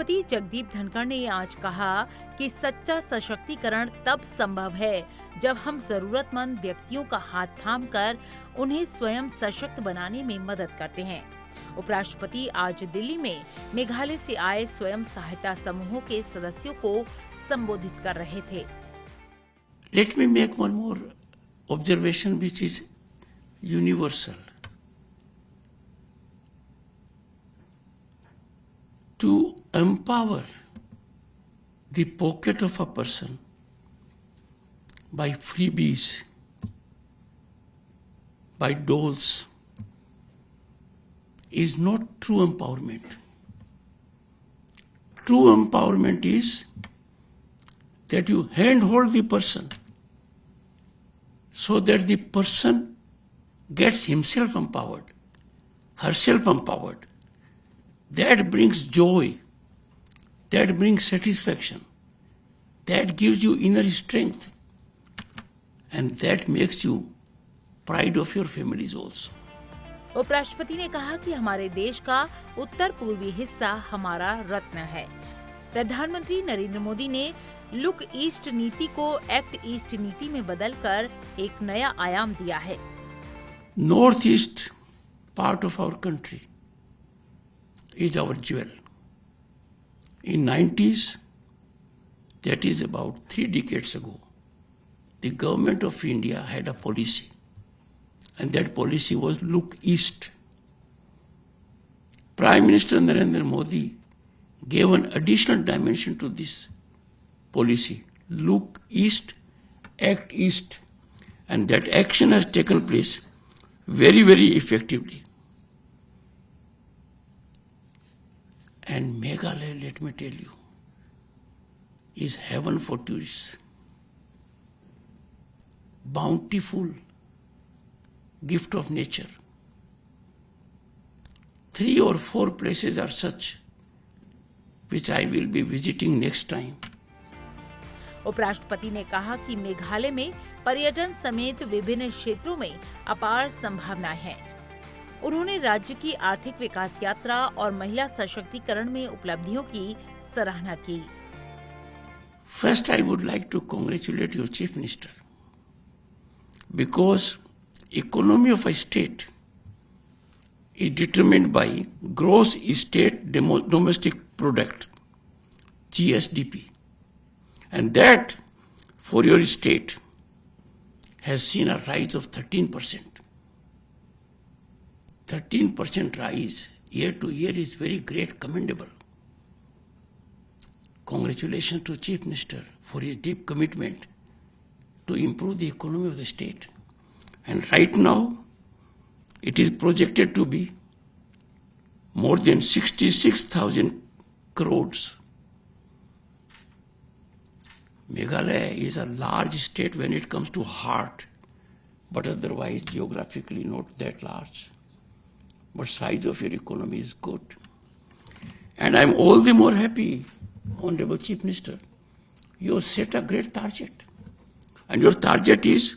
उपराष्ट्रपति जगदीप धनखड़ ने आज कहा कि सच्चा सशक्तिकरण तब संभव है जब हम जरूरतमंद व्यक्तियों का हाथ थामकर उन्हें स्वयं सशक्त बनाने में मदद करते हैं। उपराष्ट्रपति आज दिल्ली में मेघालय से आए स्वयं सहायता समूहों के सदस्यों को संबोधित कर रहे थे। Let me make one more observation which is universal. To empower the pocket of a person by freebies, by doles, is not true empowerment. True empowerment is that you handhold the person so that the person gets himself empowered, herself empowered. That brings joy, that brings satisfaction, that gives you inner strength, and that makes you pride of your families also. उपराष्ट्रपति ने कहा कि हमारे देश का उत्तर पूर्वी हिस्सा हमारा रत्न है। प्रधानमंत्री नरेंद्र मोदी ने लुक ईस्ट नीति को एक्ट ईस्ट नीति में बदलकर एक नया आयाम दिया है। North East part of our country is our jewel. In 90s, that is about 3 decades ago, the government of India had a policy, and that policy was look east. Prime Minister Narendra Modi gave an additional dimension to this policy, look east, act east, and that action has taken place very, very effectively. And Meghalaya, let me tell you, is heaven for tourists. Bountiful gift of nature. 3 or 4 places are such which I will be visiting next time. उपराष्ट्रपति ने कहा कि मेघालय में पर्यटन समेत विभिन्न क्षेत्रों में अपार संभावनाएं हैं। उन्होंने राज्य की आर्थिक विकास यात्रा और महिला सशक्तिकरण में उपलब्धियों की सराहना की। First, I would like to congratulate your Chief Minister because economy of a state is determined by gross state domestic product, GSDP, and that for your state has seen a rise of 13%. 13% rise year to year is very great, commendable. Congratulations to Chief Minister for his deep commitment to improve the economy of the state. And right now, it is projected to be more than 66,000 crores. Meghalaya is a large state when it comes to heart, but otherwise geographically not that large. But size of your economy is good. And I'm all the more happy, Honorable Chief Minister, you have set a great target. And your target is,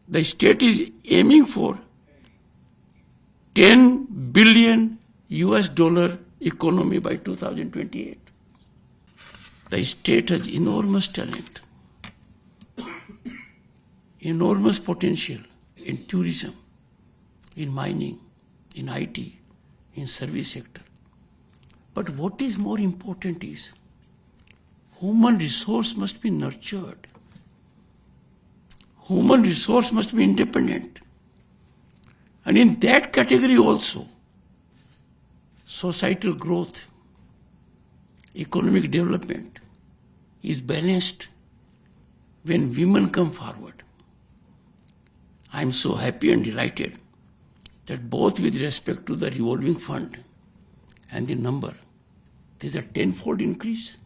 the state is aiming for $10 billion economy by 2028. The state has enormous talent, enormous potential in tourism, in mining, in IT, in service sector. But what is more important is human resource must be nurtured. Human resource must be independent. And in that category also, societal growth, economic development is balanced when women come forward. I am so happy and delighted that both with respect to the revolving fund and the number, there is a 10-fold increase.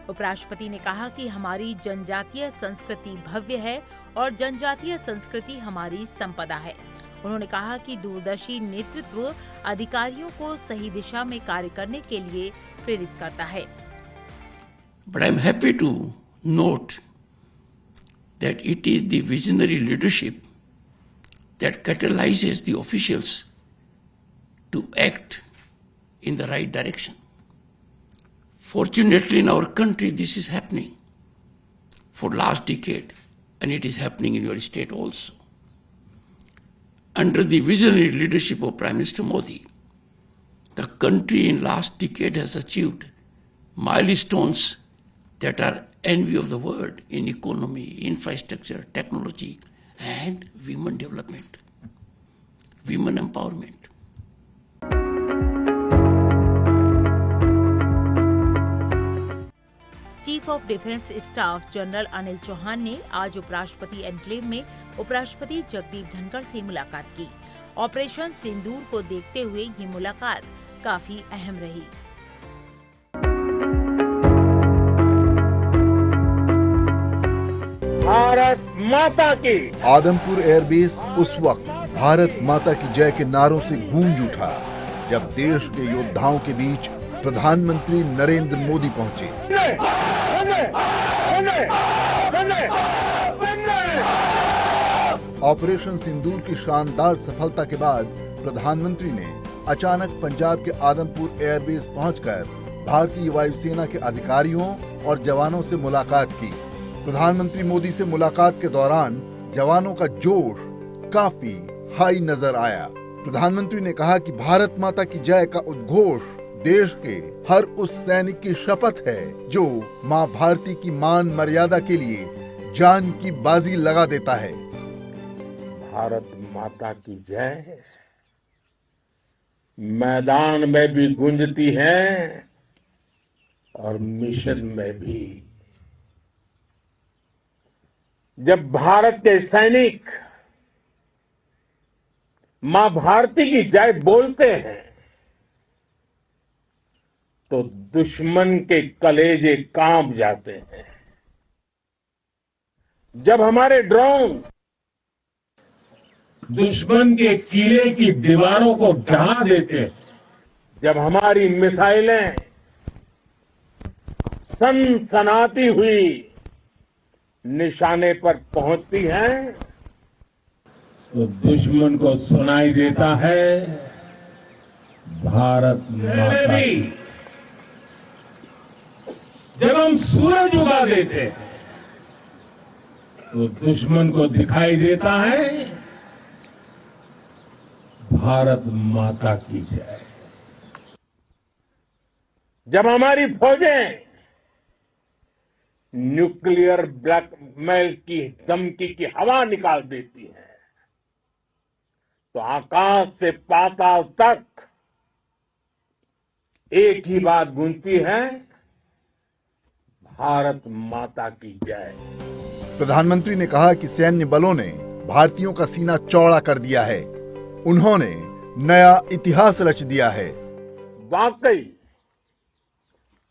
उपराष्ट्रपति ने कहा कि हमारी जनजातीय संस्कृति भव्य है और जनजातीय संस्कृति हमारी संपदा है। उन्होंने कहा कि दूरदर्शी नेतृत्व अधिकारियों को सही दिशा में कार्य करने के लिए प्रेरित करता है। But I am happy to note that it is the visionary leadership that catalyzes the officials to act in the right direction. Fortunately, in our country, this is happening for last decade, and it is happening in your state also. Under the visionary leadership of Prime Minister Modi, the country in last decade has achieved milestones that are envy of the world in economy, infrastructure, technology, and women development, women empowerment. Chief of defence staff general Anil Chauhan ने आज उपराष्ट्रपति enclave में उपराष्ट्रपति जगदीप धनखड़ से मुलाकात की। Operation सिंदूर को देखते हुए ये मुलाकात काफी अहम रही। भारत माता की। आदमपुर एयरबेस उस वक्त भारत माता की जय के नारों से गूंज उठा जब देश के योद्धाओं के बीच प्रधानमंत्री नरेंद्र मोदी पहुंचे। ऑपरेशन सिंदूर की शानदार सफलता के बाद प्रधानमंत्री ने अचानक पंजाब के आदमपुर एयरबेस पहुंचकर भारतीय वायुसेना के अधिकारियों और जवानों से मुलाकात की। प्रधानमंत्री मोदी से मुलाकात के दौरान जवानों का जोश काफी हाई नजर आया। प्रधानमंत्री ने कहा कि भारत माता की जय का उद्घोष देश के हर उस सैनिक की शपथ है जो मां भारती की मान मर्यादा के लिए जान की बाजी लगा देता है। भारत माता की जय मैदान में भी गूंजती है और मिशन में भी। जब भारत के सैनिक मां भारती की जय बोलते हैं तो दुश्मन के कलेजे कांप जाते हैं। जब हमारे ड्रोन दुश्मन के किले की दीवारों को ढहा देते हैं, जब हमारी मिसाइलें सनसनाती हुई निशाने पर पहुंचती हैं, तो दुश्मन को सुनाई देता है भारत माता की। जब हम सूरज उगा देते हैं तो दुश्मन को दिखाई देता है भारत माता की जय। जब हमारी फौजें न्यूक्लियर ब्लैकमेल की धमकी की हवा निकाल देती हैं तो आकाश से पाताल तक एक ही बात गूंजती है, भारत माता की जय। प्रधानमंत्री ने कहा कि सैन्य बलों ने भारतीयों का सीना चौड़ा कर दिया है। उन्होंने नया इतिहास रच दिया है। वाकई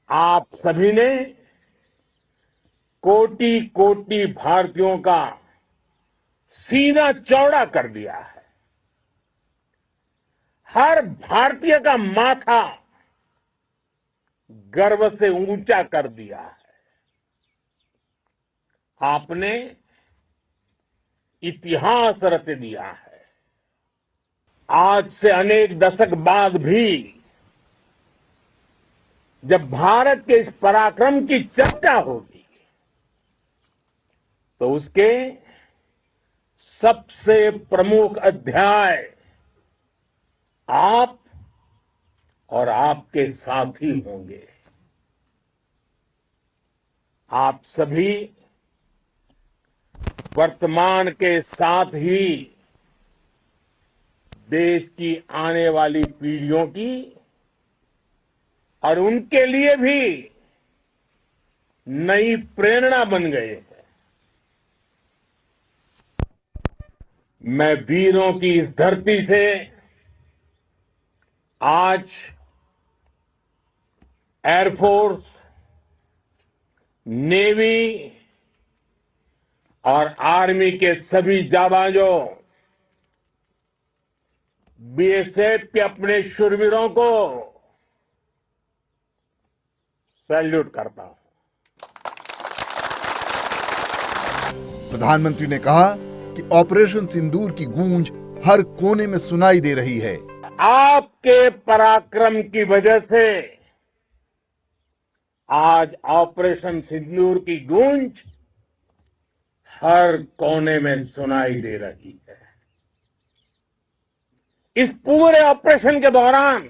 आप सभी ने कोटि कोटि भारतीयों का सीना चौड़ा कर दिया है। हर भारतीय का माथा गर्व से ऊंचा कर दिया है। आपने इतिहास रच दिया है। आज से अनेक दशक बाद भी जब भारत के इस पराक्रम की चर्चा होगी तो उसके सबसे प्रमुख अध्याय आप और आपके साथी होंगे। आप सभी वर्तमान के साथ ही देश की आने वाली पीढ़ियों की और उनके लिए भी नई प्रेरणा बन गए हैं। मैं वीरों की इस धरती से आज एयरफोर्स, नेवी और आर्मी के सभी जाबाजों, बीएसएफ के अपने शूरवीरों को सैल्यूट करता हूं। प्रधानमंत्री ने कहा कि ऑपरेशन सिंदूर की गूंज हर कोने में सुनाई दे रही है। आपके पराक्रम की वजह से आज ऑपरेशन सिंदूर की गूंज हर कोने में सुनाई दे रही है। इस पूरे ऑपरेशन के दौरान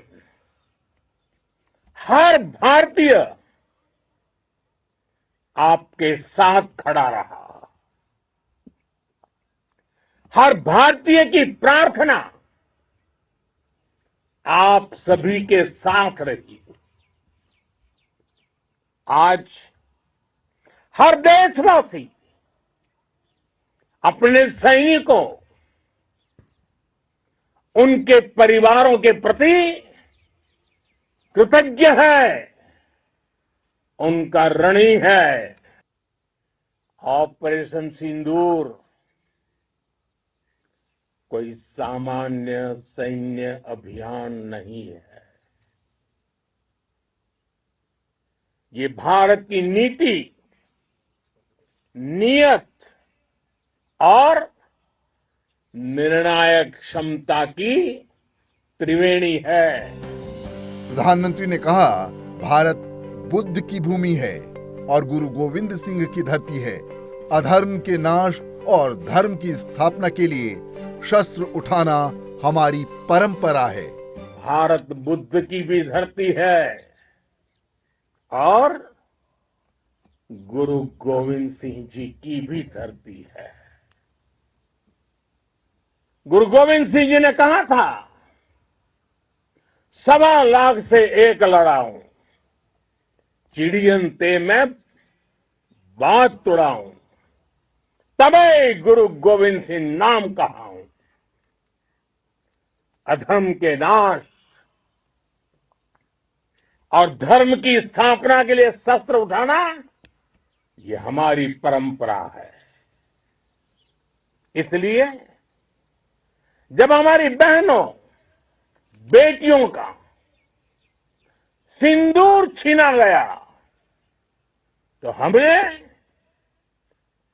हर भारतीय आपके साथ खड़ा रहा। हर भारतीय की प्रार्थना आप सभी के साथ रही। आज हर देशवासी अपने सैनिकों, उनके परिवारों के प्रति कृतज्ञ है, उनका ऋणी है। ऑपरेशन सिंदूर कोई सामान्य सैन्य अभियान नहीं है। ये भारत की नीति, नियत और निर्णायक क्षमता की त्रिवेणी है। प्रधानमंत्री ने कहा, भारत बुद्ध की भूमि है और गुरु गोविंद सिंह की धरती है। अधर्म के नाश और धर्म की स्थापना के लिए शस्त्र उठाना हमारी परंपरा है। भारत बुद्ध की भी धरती है और गुरु गोविंद सिंह जी की भी धरती है। गुरु गोविंद सिंह जी ने कहा था, 1.25 से एक लड़ाऊं, चिड़ियन ते मैं बात तुड़ाऊं, तबे गुरु गोविंद सिंह नाम कहाऊं। अधर्म के नाश और धर्म की स्थापना के लिए शस्त्र उठाना, ये हमारी परंपरा है। इसलिए जब हमारी बहनों, बेटियों का सिंदूर छीना गया, तो हमने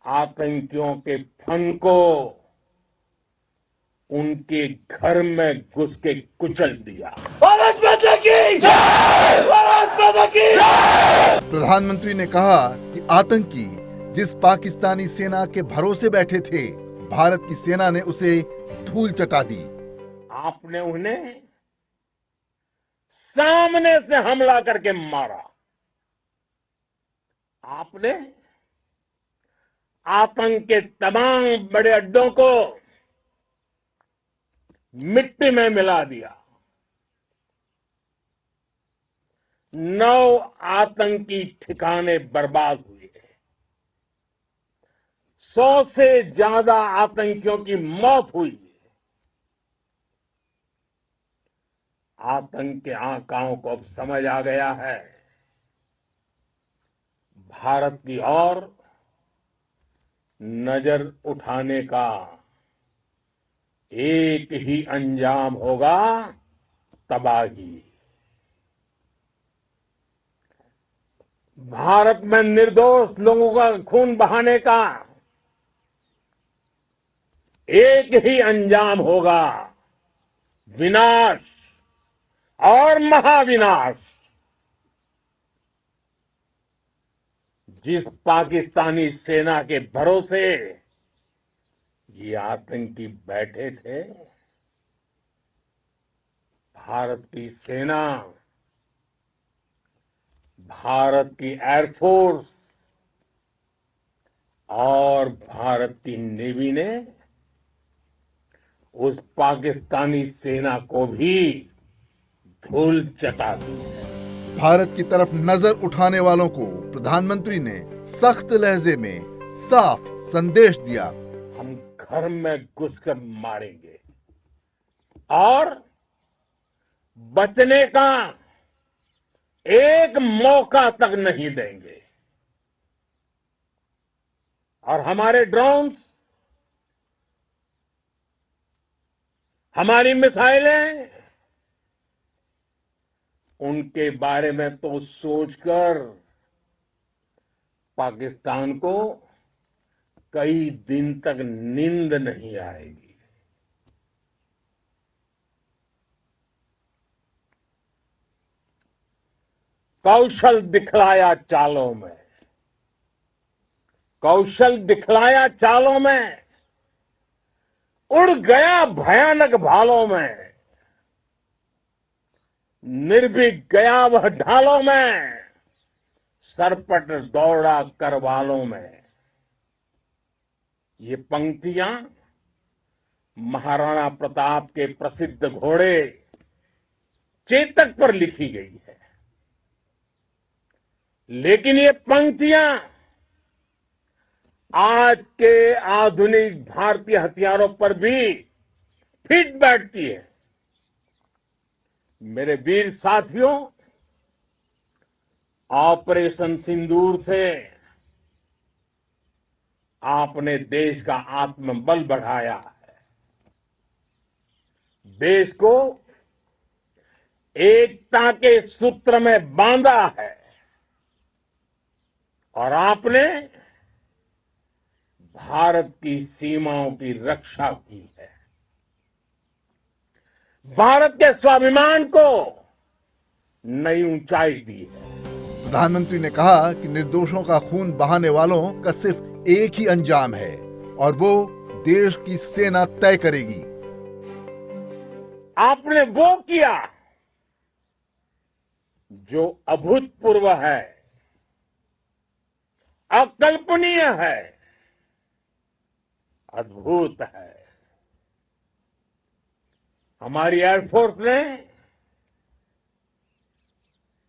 आतंकियों के फन को उनके घर में घुस के कुचल दिया। भारत माता की जय! भारत माता की जय! प्रधानमंत्री ने कहा कि आतंकी जिस पाकिस्तानी सेना के भरोसे बैठे थे, भारत की सेना ने उसे धूल चटा दी। आपने उन्हें सामने से हमला करके मारा। आपने आतंक के तमाम बड़े अड्डों को मिट्टी में मिला दिया। 9 आतंकी ठिकाने बर्बाद हुए। 100 से ज्यादा आतंकियों की मौत हुई। आतंक के आकाओं को अब समझ आ गया है, भारत की ओर नजर उठाने का एक ही अंजाम होगा, तबाही। भारत में निर्दोष लोगों का खून बहाने का एक ही अंजाम होगा, विनाश और महाविनाश। जिस पाकिस्तानी सेना के भरोसे ये आतंकी बैठे थे, भारत की सेना, भारत की एयरफोर्स और भारत की नेवी ने उस पाकिस्तानी सेना को भी धूल चटा दी है। भारत की तरफ नजर उठाने वालों को प्रधानमंत्री ने सख्त लहजे में साफ संदेश दिया, हम घर में घुसकर मारेंगे और बचने का एक मौका तक नहीं देंगे। और हमारे ड्रोन्स, हमारी मिसाइलें, उनके बारे में तो सोचकर पाकिस्तान को कई दिन तक नींद नहीं आएगी। कौशल दिखलाया चालों में, कौशल दिखलाया चालों में, उड़ गया भयानक भालों में, निर्भीक गया वह ढालों में, सरपट दौड़ा करवालों में। ये पंक्तियां महाराणा प्रताप के प्रसिद्ध घोड़े चेतक पर लिखी गई है। लेकिन ये पंक्तियां आज के आधुनिक भारतीय हथियारों पर भी फिट बैठती है। मेरे वीर साथियों, ऑपरेशन सिंदूर से आपने देश का आत्मबल बढ़ाया है, देश को एकता के सूत्र में बांधा है और आपने भारत की सीमाओं की रक्षा की है। भारत के स्वाभिमान को नई ऊंचाई दी है। प्रधानमंत्री ने कहा कि निर्दोषों का खून बहाने वालों का सिर्फ एक ही अंजाम है और वो देश की सेना तय करेगी। आपने वो किया जो अभूतपूर्व है, अकल्पनीय है, अद्भुत है। हमारी एयरफोर्स ने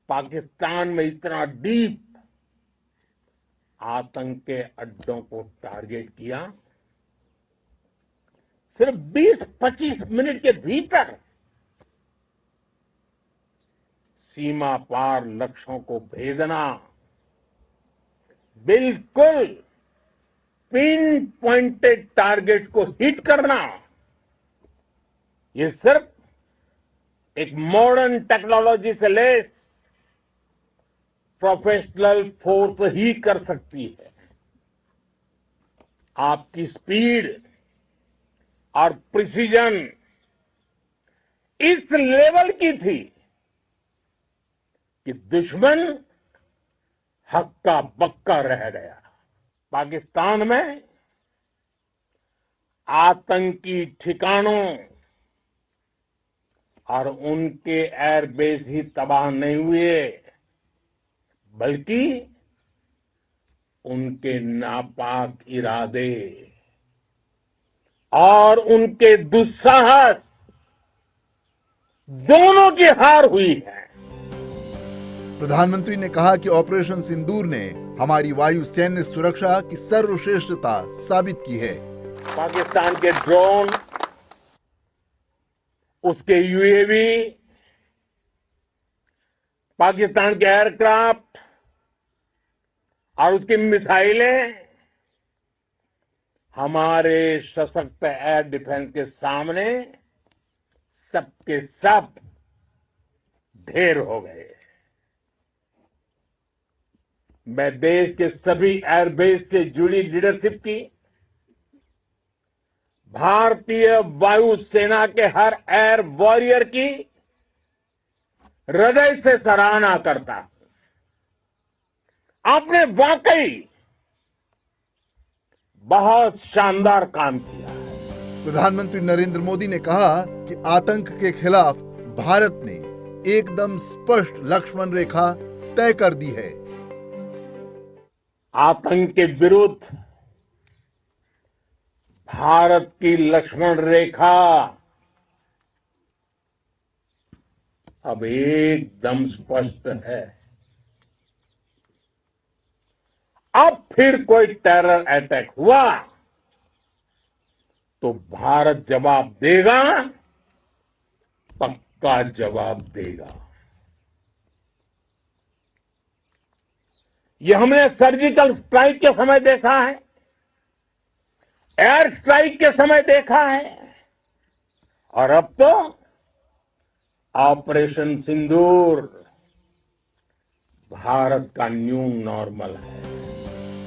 पाकिस्तान में इतना डीप आतंक के अड्डों को टारगेट किया, सिर्फ 20-25 मिनट के भीतर सीमा पार लक्ष्यों को भेदना, बिल्कुल पिन पॉइंटेड टारगेट्स को हिट करना, ये सिर्फ एक मॉडर्न टेक्नोलॉजी से लेस प्रोफेशनल फोर्स ही कर सकती है। आपकी स्पीड और प्रिसीजन इस लेवल की थी कि दुश्मन हक्का बक्का रह गया। पाकिस्तान में आतंकी ठिकानों और उनके एयरबेस ही तबाह नहीं हुए, बल्कि उनके नापाक इरादे और उनके दुस्साहस दोनों की हार हुई है। प्रधानमंत्री ने कहा कि ऑपरेशन सिंदूर ने हमारी वायु सैन्य सुरक्षा की सर्वश्रेष्ठता साबित की है। पाकिस्तान के ड्रोन, उसके यूएवी, पाकिस्तान के एयरक्राफ्ट और उसकी मिसाइलें हमारे सशक्त एयर डिफेंस के सामने सबके सब ढेर हो गए। मैं देश के सभी एयरबेस से जुड़ी लीडरशिप की, भारतीय वायुसेना के हर एयर वॉरियर की हृदय से सराहना करता हूं। आपने वाकई बहुत शानदार काम किया है। प्रधानमंत्री नरेंद्र मोदी ने कहा कि आतंक के खिलाफ भारत ने एकदम स्पष्ट लक्ष्मण रेखा तय कर दी है। आतंक के विरुद्ध भारत की लक्ष्मण रेखा अब एकदम स्पष्ट है। अब फिर कोई टेरर अटैक हुआ तो भारत जवाब देगा, पक्का जवाब देगा। ये हमने सर्जिकल स्ट्राइक के समय देखा है, एयर स्ट्राइक के समय देखा है, और अब तो ऑपरेशन सिंदूर भारत का न्यू नॉर्मल है।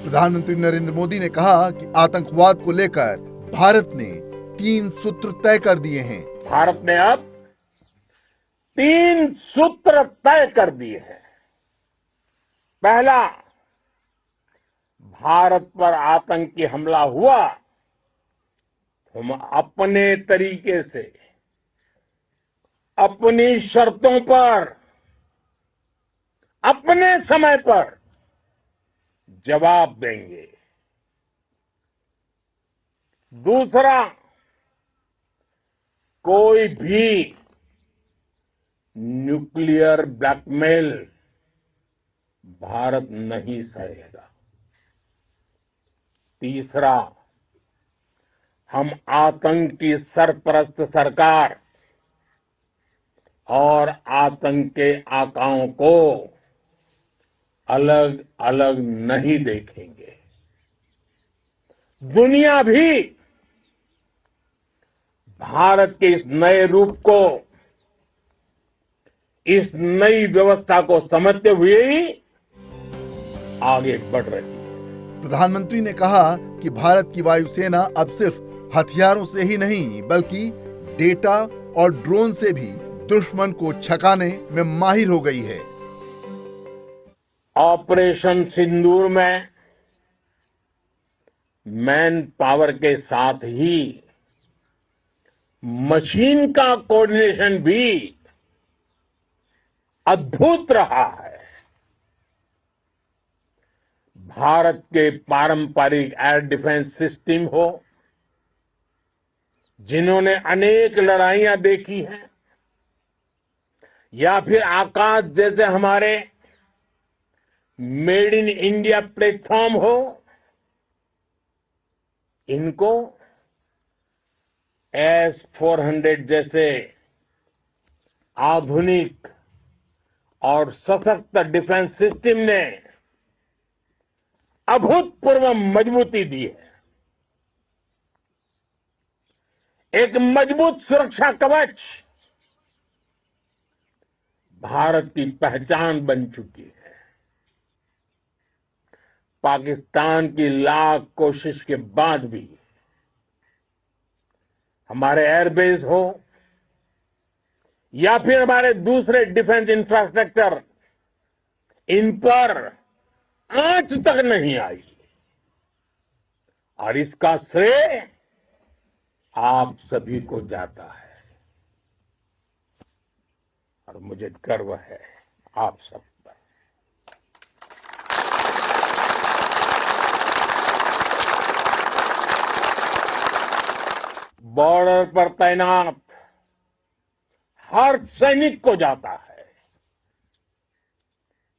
प्रधानमंत्री नरेंद्र मोदी ने कहा कि आतंकवाद को लेकर भारत ने 3 सूत्र तय कर दिए हैं। भारत ने अब 3 सूत्र तय कर दिए हैं। पहला, भारत पर आतंकी हमला हुआ, हम अपने तरीके से, अपनी शर्तों पर, अपने समय पर जवाब देंगे। दूसरा, कोई भी न्यूक्लियर ब्लैकमेल भारत नहीं सहेगा। तीसरा, हम आतंक की सरपरस्त सरकार और आतंक के आकाओं को अलग अलग नहीं देखेंगे। दुनिया भी भारत के इस नए रूप को, इस नई व्यवस्था को समझते हुए ही आगे बढ़ रही है। प्रधानमंत्री ने कहा कि भारत की वायुसेना अब सिर्फ हथियारों से ही नहीं बल्कि डेटा और ड्रोन से भी दुश्मन को छकाने में माहिर हो गई है। ऑपरेशन सिंदूर में मैन पावर के साथ ही मशीन का कोऑर्डिनेशन भी अद्भुत रहा है। भारत के पारंपरिक एयर डिफेंस सिस्टम हो, जिन्होंने अनेक लड़ाइयां देखी हैं, या फिर आकाश जैसे हमारे मेड इन इंडिया प्लेटफॉर्म हो, इनको S-400 जैसे आधुनिक और सशक्त डिफेंस सिस्टम ने अभूतपूर्व मजबूती दी है। एक मजबूत सुरक्षा कवच भारत की पहचान बन चुकी है। पाकिस्तान की लाख कोशिश के बाद भी हमारे एयरबेस हो या फिर हमारे दूसरे डिफेंस इंफ्रास्ट्रक्चर, इन पर आंच तक नहीं आई। और इसका श्रेय आप सभी को जाता है और मुझे गर्व है आप सब पर। बॉर्डर पर तैनात हर सैनिक को जाता है।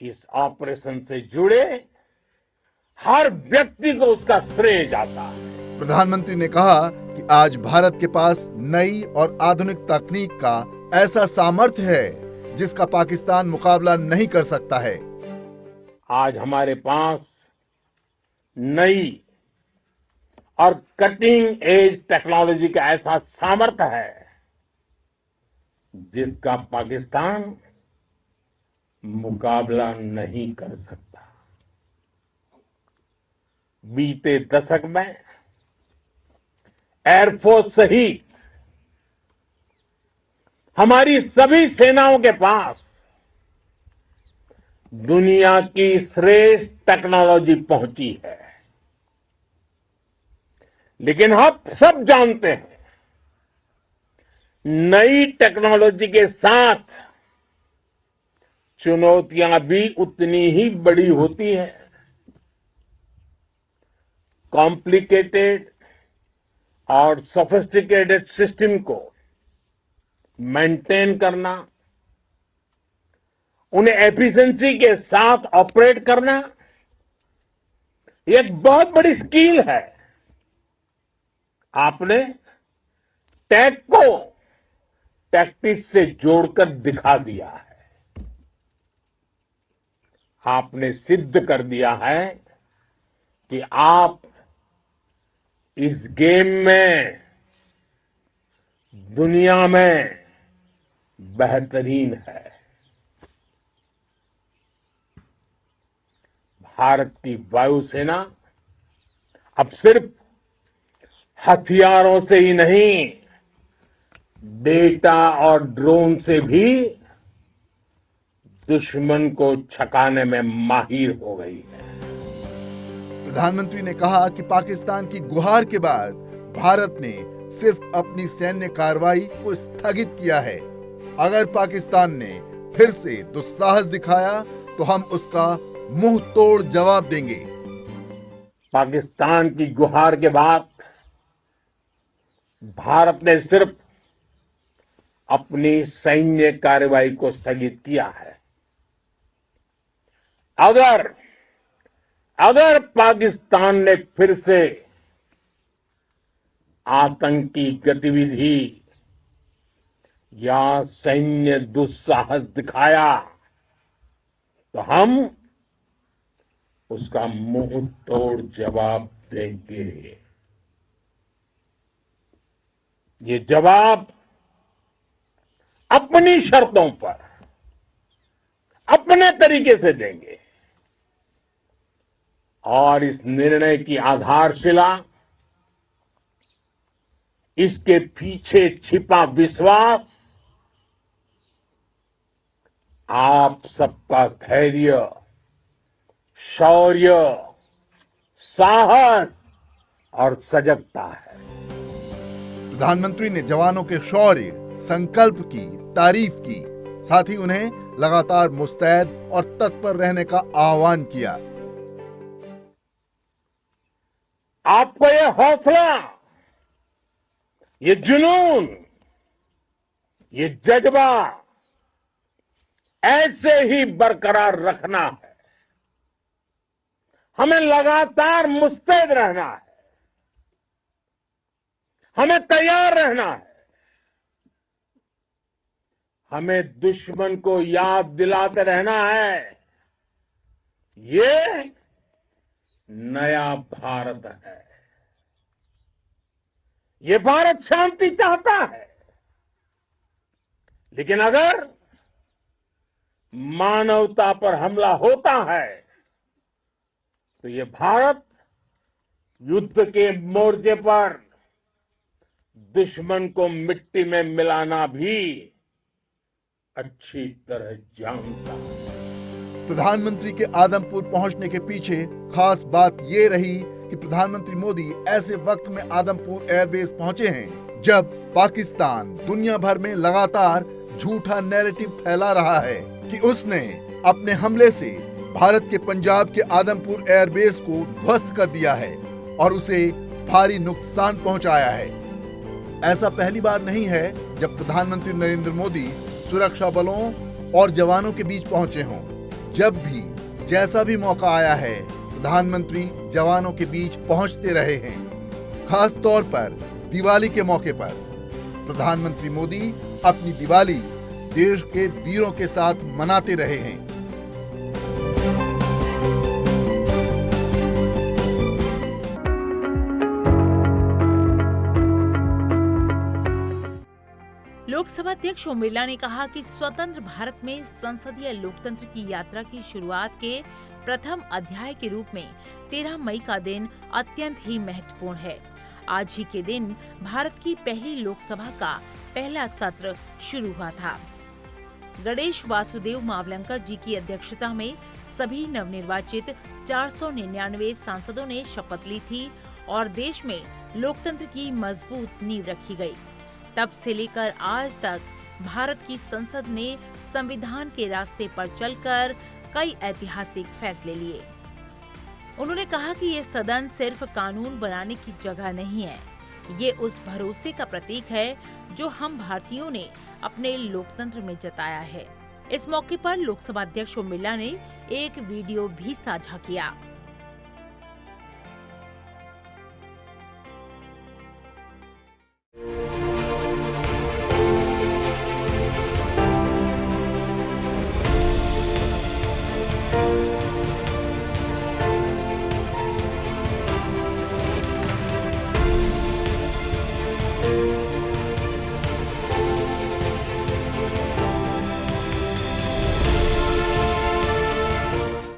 इस ऑपरेशन से जुड़े हर व्यक्ति को उसका श्रेय जाता है। प्रधानमंत्री ने कहा कि आज भारत के पास नई और आधुनिक तकनीक का ऐसा सामर्थ्य है जिसका पाकिस्तान मुकाबला नहीं कर सकता है। आज हमारे पास नई और कटिंग एज टेक्नोलॉजी का ऐसा सामर्थ्य है जिसका पाकिस्तान मुकाबला नहीं कर सकता। बीते दशक में एयरफोर्स सहित हमारी सभी सेनाओं के पास दुनिया की श्रेष्ठ टेक्नोलॉजी पहुंची है। लेकिन हम सब जानते हैं, नई टेक्नोलॉजी के साथ चुनौतियां भी उतनी ही बड़ी होती हैं। कॉम्प्लिकेटेड और सोफिस्टिकेटेड सिस्टम को मेंटेन करना, उन्हें एफिशिएंसी के साथ ऑपरेट करना, एक बहुत बड़ी स्किल है। आपने टेक को टैक्टिक्स से जोड़कर दिखा दिया है। आपने सिद्ध कर दिया है कि आप इस गेम में दुनिया में बेहतरीन है। भारत की वायुसेना अब सिर्फ हथियारों से ही नहीं, डेटा और ड्रोन से भी दुश्मन को छकाने में माहिर हो गई है। प्रधानमंत्री ने कहा कि पाकिस्तान की गुहार के बाद भारत ने सिर्फ अपनी सैन्य कार्रवाई को स्थगित किया है। अगर पाकिस्तान ने फिर से दुस्साहस दिखाया तो हम उसका मुंह तोड़ जवाब देंगे। पाकिस्तान की गुहार के बाद भारत ने सिर्फ अपनी सैन्य कार्रवाई को स्थगित किया है। अगर पाकिस्तान ने फिर से आतंकी गतिविधि या सैन्य दुस्साहस दिखाया तो हम उसका मुंह तोड़ जवाब देंगे। ये जवाब अपनी शर्तों पर अपने तरीके से देंगे और इस निर्णय की आधारशिला इसके पीछे छिपा विश्वास आप सबका धैर्य, शौर्य, साहस और सजगता है। प्रधानमंत्री ने जवानों के शौर्य, संकल्प की तारीफ की, साथ ही उन्हें लगातार मुस्तैद और तत्पर रहने का आह्वान किया। आपको ये हौसला, ये जुनून, ये जज्बा ऐसे ही बरकरार रखना है। हमें लगातार मुस्तैद रहना है, हमें तैयार रहना है, हमें दुश्मन को याद दिलाते रहना है ये नया भारत है। ये भारत शांति चाहता है, लेकिन अगर मानवता पर हमला होता है तो ये भारत युद्ध के मोर्चे पर दुश्मन को मिट्टी में मिलाना भी अच्छी तरह जानता है। प्रधानमंत्री के आदमपुर पहुंचने के पीछे खास बात ये रही कि प्रधानमंत्री मोदी ऐसे वक्त में आदमपुर एयरबेस पहुंचे हैं जब पाकिस्तान दुनिया भर में लगातार झूठा नैरेटिव फैला रहा है कि उसने अपने हमले से भारत के पंजाब के आदमपुर एयरबेस को ध्वस्त कर दिया है और उसे भारी नुकसान पहुंचाया है। ऐसा पहली बार नहीं है जब प्रधानमंत्री नरेंद्र मोदी सुरक्षा बलों और जवानों के बीच पहुंचे हों। जब भी जैसा भी मौका आया है, प्रधानमंत्री जवानों के बीच पहुंचते रहे हैं। खास तौर पर दिवाली के मौके पर प्रधानमंत्री मोदी अपनी दिवाली देश के वीरों के साथ मनाते रहे हैं। लोकसभा अध्यक्ष ओम बिरला ने कहा कि स्वतंत्र भारत में संसदीय लोकतंत्र की यात्रा की शुरुआत के प्रथम अध्याय के रूप में 13 मई का दिन अत्यंत ही महत्वपूर्ण है। आज ही के दिन भारत की पहली लोकसभा का पहला सत्र शुरू हुआ था। गणेश वासुदेव मावलंकर जी की अध्यक्षता में सभी नवनिर्वाचित 499 सांसदों ने शपथ ली थी और देश में लोकतंत्र की मजबूत नींव रखी गई। तब से लेकर आज तक भारत की संसद ने संविधान के रास्ते पर चलकर कई ऐतिहासिक फैसले लिए। उन्होंने कहा कि ये सदन सिर्फ कानून बनाने की जगह नहीं है, ये उस भरोसे का प्रतीक है जो हम भारतीयों ने अपने लोकतंत्र में जताया है। इस मौके पर लोकसभा अध्यक्ष ओम बिरला ने एक वीडियो भी साझा किया।